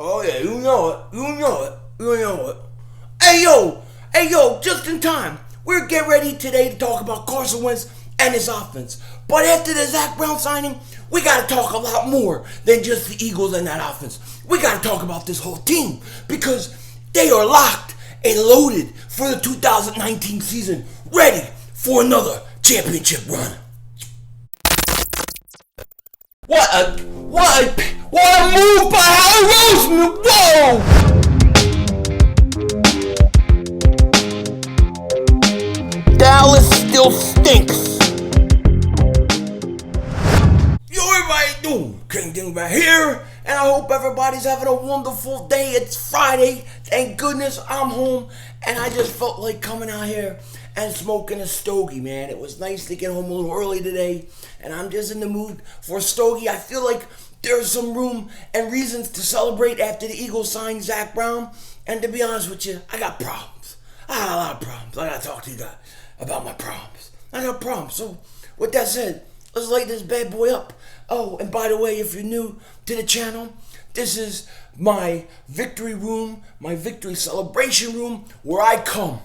Oh yeah, you know it. You know it. You know it. Hey yo, just in time. We're getting ready today to talk about Carson Wentz and his offense. But after the Zac Brown signing, we gotta talk a lot more than just the Eagles and that offense. We gotta talk about this whole team because they are locked and loaded for the 2019 season, ready for another championship run. What a move by Howard Roseman! Whoa! Dallas still stinks. Yo, everybody doing? King Ding right here, and I hope everybody's having a wonderful day. It's Friday. Thank goodness I'm home, and I just felt like coming out here and smoking a stogie, man. It was nice to get home a little early today, and I'm just in the mood for a stogie. I feel like there's some room and reasons to celebrate after the Eagles signed Zac Brown, and to be honest with you, I got problems. I got a lot of problems. I gotta talk to you guys about my problems. I got problems. So, with that said, let's light this bad boy up. Oh, and by the way, if you're new to the channel, this is my victory room, my victory celebration room, where I come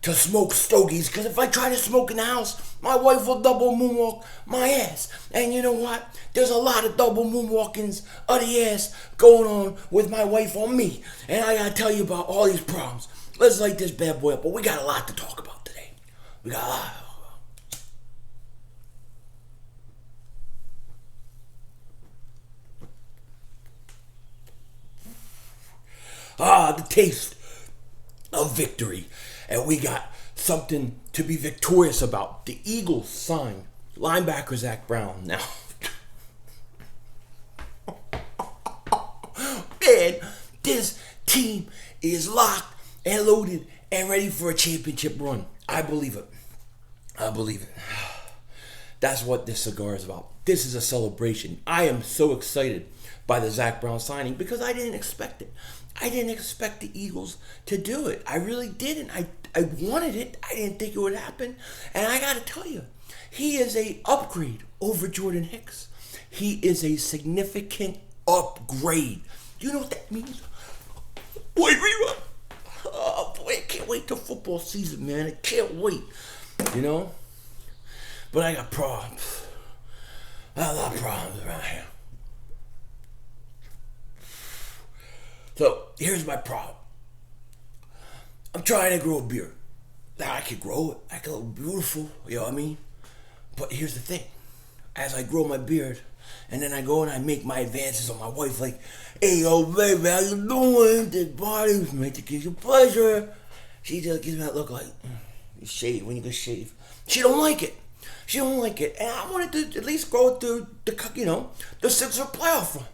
to smoke stogies. Because if I try to smoke in the house, my wife will double moonwalk my ass. And you know what? There's a lot of double moonwalkings of the ass going on with my wife on me. And I gotta tell you about all these problems. Let's light this bad boy up. But we got a lot to talk about today. We got a lot. The taste of victory. And we got something to be victorious about. The Eagles signed linebacker Zac Brown. Now, man, this team is locked and loaded and ready for a championship run. I believe it. I believe it. That's what this cigar is about. This is a celebration. I am so excited by the Zac Brown signing because I didn't expect it. I didn't expect the Eagles to do it. I really didn't. I wanted it. I didn't think it would happen. And I got to tell you, he is a upgrade over Jordan Hicks. He is a significant upgrade. You know what that means? Boy, rerun. Oh, boy, I can't wait till football season, man. I can't wait. You know? But I got problems. I got a lot of problems around here. So, here's my problem. I'm trying to grow a beard. Now, I can grow it. I can look beautiful. You know what I mean? But here's the thing. As I grow my beard, and then I go and I make my advances on my wife, like, hey, yo, baby, how you doing? This body was meant to give you pleasure. She just gives me that look like, you shave when you can shave. She don't like it. She don't like it. And I wanted to at least go through the Sixer playoff run.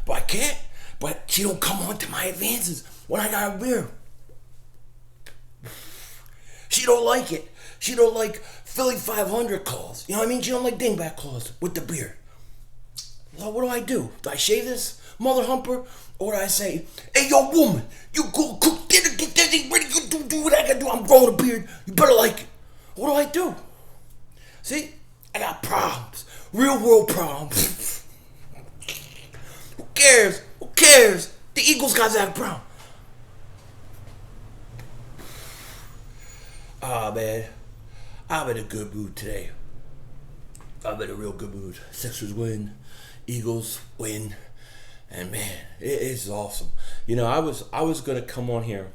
But I can't. But she don't come on to my advances when I got a beard. She don't like it. She don't like Philly 500 calls. You know what I mean? She don't like dingbat calls with the beard. So what do? Do I shave this mother humper? Or do I say, hey, yo, woman, you go cook dinner, get that thing ready, do what I gotta do. I'm growing a beard. You better like it. What do? See? I got problems. Real world problems. Who cares? Who cares? The Eagles got Zac Brown. Man. I'm in a good mood today. I'm in a real good mood. Sixers win. Eagles win. And man, it's awesome. You know, I was gonna come on here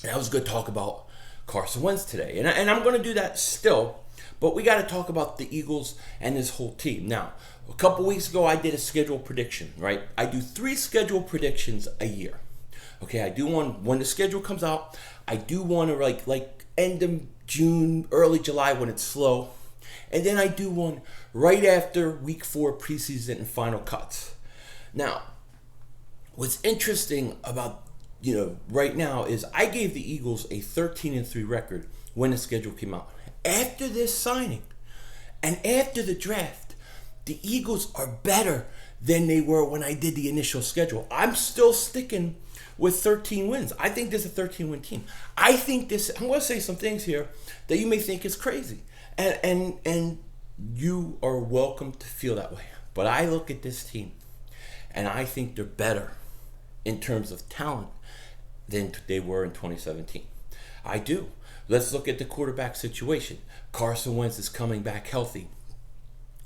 and I was gonna talk about Carson Wentz today. And I'm gonna do that still. But we got to talk about the Eagles and this whole team. Now, a couple weeks ago, I did a schedule prediction, right? I do 3 schedule predictions a year. Okay, I do one when the schedule comes out. I do one like end of June, early July when it's slow. And then I do one right after week 4 preseason and final cuts. Now, what's interesting about, right now is I gave the Eagles a 13-3 record when the schedule came out. After this signing and after the draft, the Eagles are better than they were when I did the initial schedule. I'm still sticking with 13 wins. I think this is a 13-win team. I'm going to say some things here that you may think is crazy. And you are welcome to feel that way. But I look at this team and I think they're better in terms of talent than they were in 2017. I do. Let's look at the quarterback situation. Carson Wentz is coming back healthy.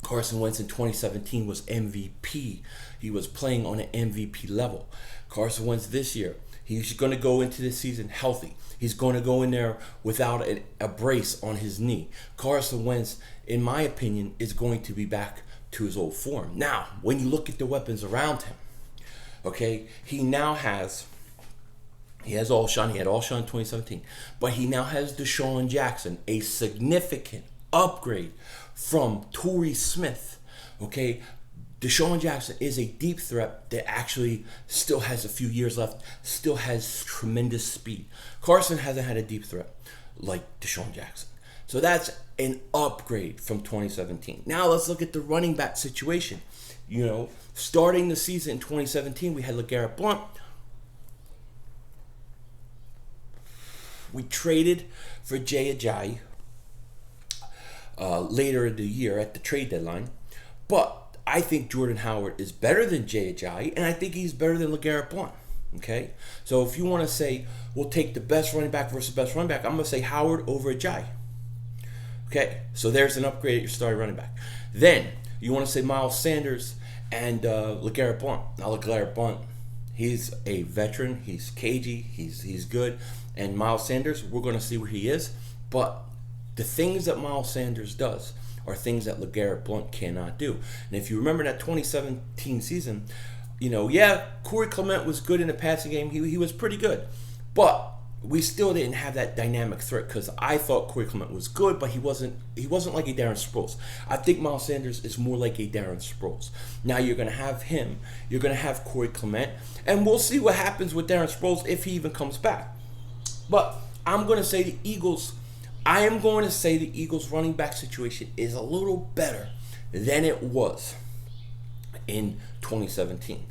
Carson Wentz in 2017 was MVP. He was playing on an MVP level. Carson Wentz this year, he's going to go into this season healthy. He's going to go in there without a brace on his knee. Carson Wentz, in my opinion, is going to be back to his old form. Now, when you look at the weapons around him, okay, he has Alshon. He had Alshon in 2017. But he now has Deshaun Jackson, a significant upgrade from Torrey Smith. Okay, Deshaun Jackson is a deep threat that actually still has a few years left, still has tremendous speed. Carson hasn't had a deep threat like Deshaun Jackson. So that's an upgrade from 2017. Now let's look at the running back situation. You know, starting the season in 2017, we had LeGarrette Blount. We traded for Jay Ajayi later in the year at the trade deadline. But I think Jordan Howard is better than Jay Ajayi, and I think he's better than LeGarrette Blount. Okay? So if you want to say, we'll take the best running back versus best running back, I'm going to say Howard over Ajayi. Okay? So there's an upgrade at your starting running back. Then, you want to say Miles Sanders and LeGarrette Blount. Now, LeGarrette Blount, he's a veteran. He's cagey. He's good. And Miles Sanders, we're going to see where he is. But the things that Miles Sanders does are things that LeGarrette Blount cannot do. And if you remember that 2017 season, Corey Clement was good in the passing game. He was pretty good. But we still didn't have that dynamic threat because I thought Corey Clement was good, but he wasn't like a Darren Sproles. I think Miles Sanders is more like a Darren Sproles. Now you're going to have him. You're going to have Corey Clement. And we'll see what happens with Darren Sproles if he even comes back. But I'm going to say the Eagles running back situation is a little better than it was in 2017.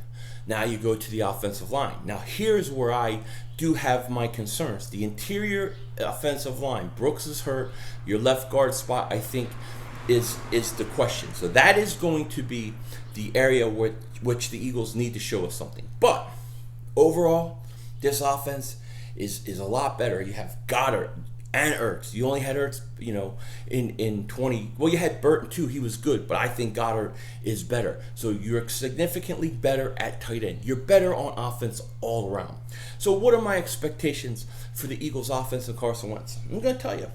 Now you go to the offensive line. Now here's where I do have my concerns. The interior offensive line, Brooks is hurt. Your left guard spot, I think, is the question. So that is going to be the area which the Eagles need to show us something. But overall, this offense is a lot better. You have Goddard and Ertz. You only had Ertz, in 20. Well, you had Burton too. He was good, but I think Goddard is better. So you're significantly better at tight end. You're better on offense all around. So what are my expectations for the Eagles offense and Carson Wentz? I'm going to tell you.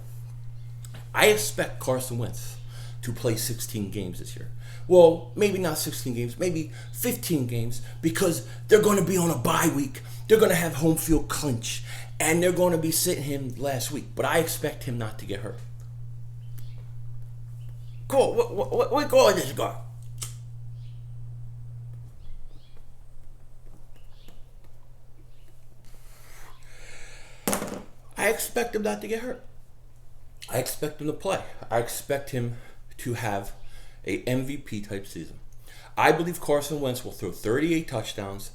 I expect Carson Wentz to play 16 games this year. Well, maybe not 16 games, maybe 15 games, because they're going to be on a bye week. They're going to have home field clinch, and they're going to be sitting him last week. But I expect him not to get hurt. Cool. What goal is this guy? I expect him not to get hurt. I expect him to play. I expect him to have a MVP type season. I believe Carson Wentz will throw 38 touchdowns,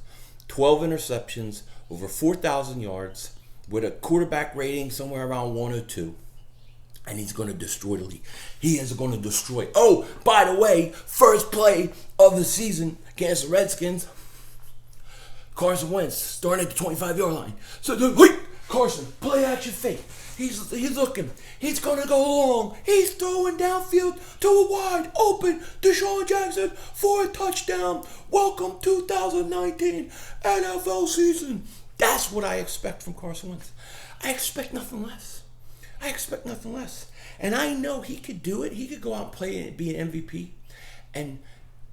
12 interceptions, over 4,000 yards, with a quarterback rating somewhere around 102. And he's going to destroy the league. He is going to destroy. Oh, by the way, first play of the season against the Redskins, Carson Wentz starting at the 25-yard line. So, wait, Carson, play action fake. He's looking. He's going to go long. He's throwing downfield to a wide open Deshaun Jackson for a touchdown. Welcome 2019 NFL season. That's what I expect from Carson Wentz. I expect nothing less. And I know he could do it. He could go out and play and be an MVP and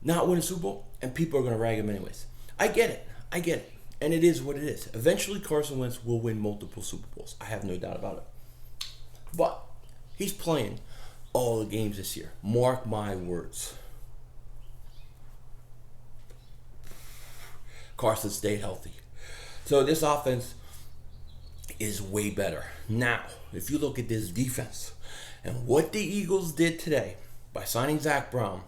not win a Super Bowl, and people are going to rag him anyways. I get it. And it is what it is. Eventually, Carson Wentz will win multiple Super Bowls. I have no doubt about it. But he's playing all the games this year. Mark my words. Carson stayed healthy. So this offense is way better. Now, if you look at this defense and what the Eagles did today by signing Zac Brown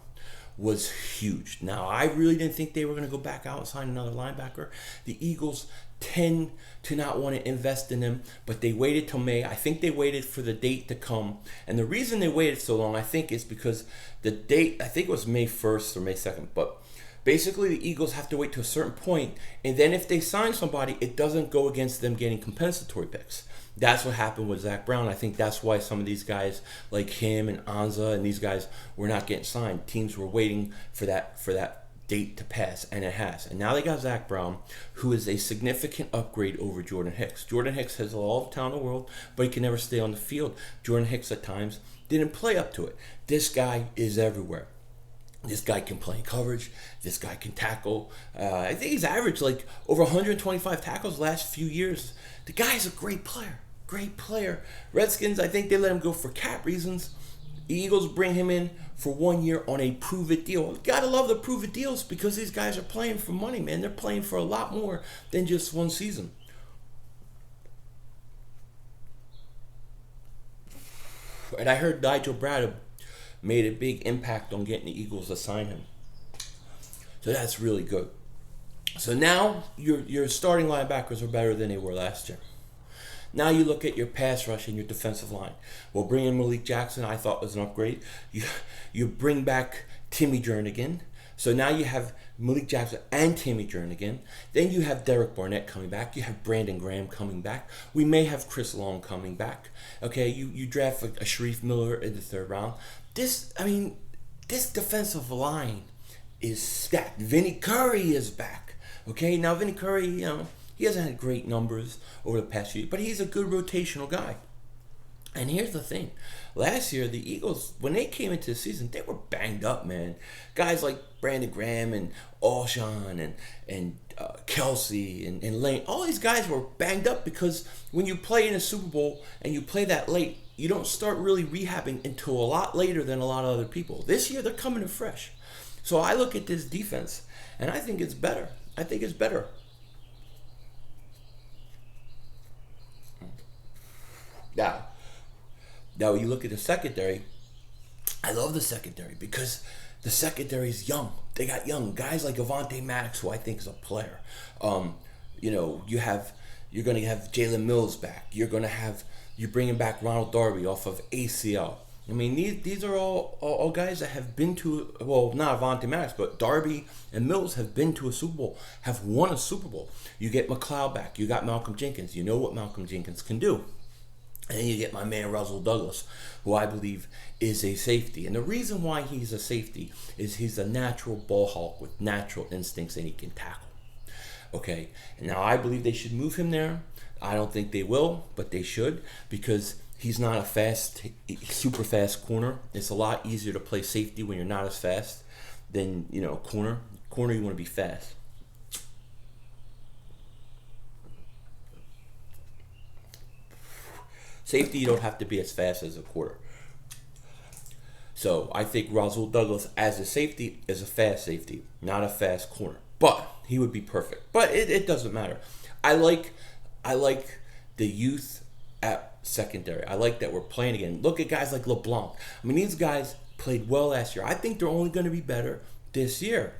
was huge. Now, I really didn't think they were going to go back out and sign another linebacker. The Eagles tend to not want to invest in them, but they waited till May. I think they waited for the date to come. And the reason they waited so long, I think, is because the date, I think it was May 1st or May 2nd, but Basically, the Eagles have to wait to a certain point, and then if they sign somebody, it doesn't go against them getting compensatory picks. That's what happened with Zac Brown. I think that's why some of these guys, like him and Anza and these guys, were not getting signed. Teams were waiting for that date to pass, and it has. And now they got Zac Brown, who is a significant upgrade over Jordan Hicks. Jordan Hicks has all the talent in the world, but he can never stay on the field. Jordan Hicks at times didn't play up to it. This guy is everywhere. This guy can play in coverage. This guy can tackle. I think he's averaged like over 125 tackles last few years. The guy's a great player. Great player. Redskins, I think they let him go for cap reasons. The Eagles bring him in for 1 year on a prove-it deal. Gotta love the prove-it deals because these guys are playing for money, man. They're playing for a lot more than just one season. And I heard Nigel Bradham made a big impact on getting the Eagles to sign him. So that's really good. So now your starting linebackers are better than they were last year. Now you look at your pass rush and your defensive line. Well, bringing Malik Jackson, I thought was an upgrade. You bring back Timmy Jernigan. So now you have Malik Jackson and Timmy Jernigan. Then you have Derek Barnett coming back. You have Brandon Graham coming back. We may have Chris Long coming back. Okay, you draft a Sharif Miller in the 3rd round. This defensive line is stacked. Vinny Curry is back. Okay, now Vinny Curry, he hasn't had great numbers over the past year, but he's a good rotational guy. And here's the thing. Last year, the Eagles, when they came into the season, they were banged up, man. Guys like Brandon Graham and Alshon and Kelsey and Lane, all these guys were banged up because when you play in a Super Bowl and you play that late, you don't start really rehabbing until a lot later than a lot of other people. This year, they're coming in fresh. So I look at this defense, and I think it's better. I think it's better. Now you look at the secondary. I love the secondary because the secondary is young. They got young guys like Avonte Maddox, who I think is a player. You're going to have Jalen Mills back. You're bringing back Ronald Darby off of ACL. I mean, these are all guys that have been to, well, not Avonte Maddox, but Darby and Mills have been to a Super Bowl, have won a Super Bowl. You get McLeod back. You got Malcolm Jenkins. You know what Malcolm Jenkins can do. And then you get my man Russell Douglas, who I believe is a safety. And the reason why he's a safety is he's a natural ball hawk with natural instincts and he can tackle. Okay, and now I believe they should move him there. I don't think they will, but they should because he's not a super fast corner. It's a lot easier to play safety when you're not as fast than, corner. Corner, you want to be fast. Safety, you don't have to be as fast as a quarter. So I think Russell Douglas as a safety is a fast safety, not a fast corner. But he would be perfect. But it doesn't matter. I like the youth at secondary. I like that we're playing again. Look at guys like LeBlanc. I mean, these guys played well last year. I think they're only going to be better this year.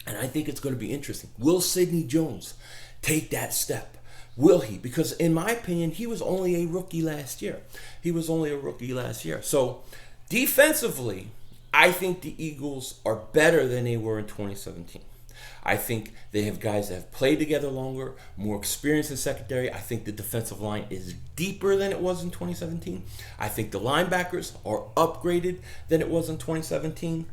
And I think it's going to be interesting. Will Sidney Jones take that step? Will he? Because in my opinion, he was only a rookie last year. So defensively, I think the Eagles are better than they were in 2017. I think they have guys that have played together longer, more experience in secondary. I think the defensive line is deeper than it was in 2017. I think the linebackers are upgraded than it was in 2017.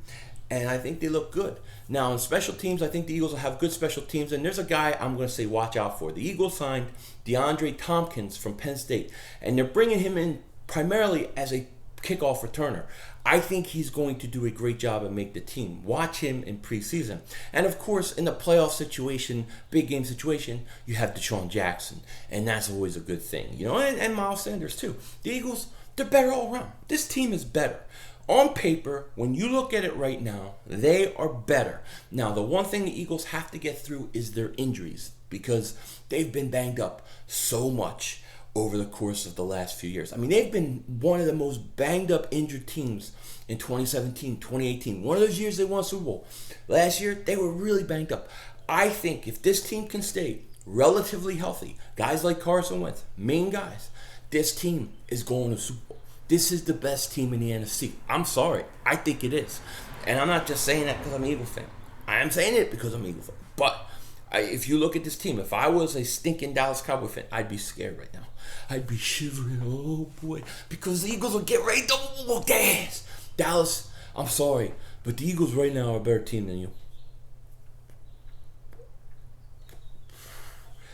And I think they look good. Now, in special teams, I think the Eagles will have good special teams. And there's a guy I'm going to say watch out for. The Eagles signed DeAndre Tompkins from Penn State. And they're bringing him in primarily as a kickoff returner. I think he's going to do a great job and make the team. Watch him in preseason. And, of course, in the playoff situation, big game situation, you have Deshaun Jackson. And that's always a good thing. And Miles Sanders, too. The Eagles, they're better all around. This team is better. On paper, when you look at it right now, they are better. Now, the one thing the Eagles have to get through is their injuries because they've been banged up so much over the course of the last few years. I mean, they've been one of the most banged up injured teams in 2017, 2018. One of those years they won Super Bowl. Last year, they were really banged up. I think if this team can stay relatively healthy, guys like Carson Wentz, main guys, this team is going to Super Bowl. This is the best team in the NFC. I'm sorry. I think it is. And I'm not just saying that because I'm an Eagle fan. I am saying it because I'm an Eagle fan. But if you look at this team, if I was a stinking Dallas Cowboy fan, I'd be scared right now. I'd be shivering. Oh boy, because the Eagles will get ready to dance. Dallas, I'm sorry, but the Eagles right now are a better team than you.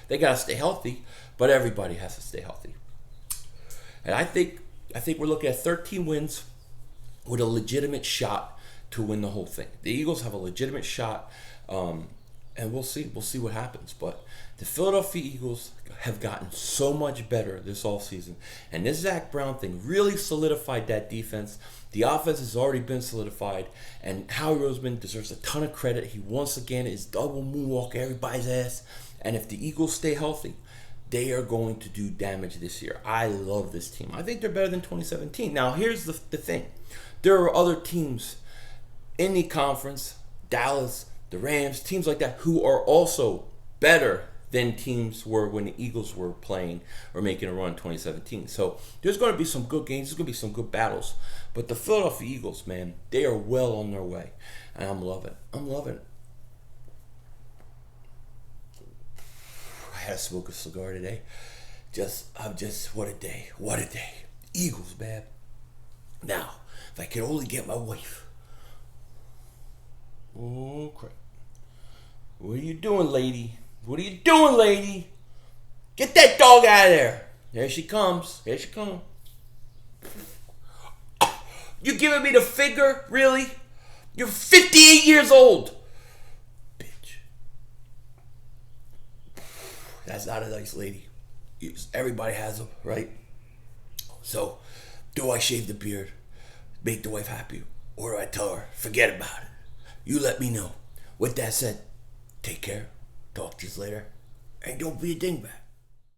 They gotta stay healthy, but everybody has to stay healthy. And I think we're looking at 13 wins with a legitimate shot to win the whole thing. The Eagles have a legitimate shot, and we'll see. We'll see what happens. But the Philadelphia Eagles have gotten so much better this offseason. And this Zac Brown thing really solidified that defense. The offense has already been solidified. And Howie Roseman deserves a ton of credit. He once again is double moonwalk everybody's ass. And if the Eagles stay healthy, they are going to do damage this year. I love this team. I think they're better than 2017. Now, here's the thing. There are other teams in the conference, Dallas, the Rams, teams like that, who are also better than teams were when the Eagles were playing or making a run in 2017. So there's going to be some good games. There's going to be some good battles. But the Philadelphia Eagles, man, they are well on their way. And I'm loving it. I'm loving it. I had to smoke a cigar today. What a day. What a day. Eagles, man. Now, if I could only get my wife. Oh, crap. What are you doing, lady? What are you doing, lady? Get that dog out of there. There she comes. There she comes. You giving me the finger? Really? You're 58 years old. Bitch. That's not a nice lady. Everybody has them, right? So, do I shave the beard? Make the wife happy? Or do I tell her, forget about it? You let me know. With that said, take care. Talk to you later. And don't be a dingbat.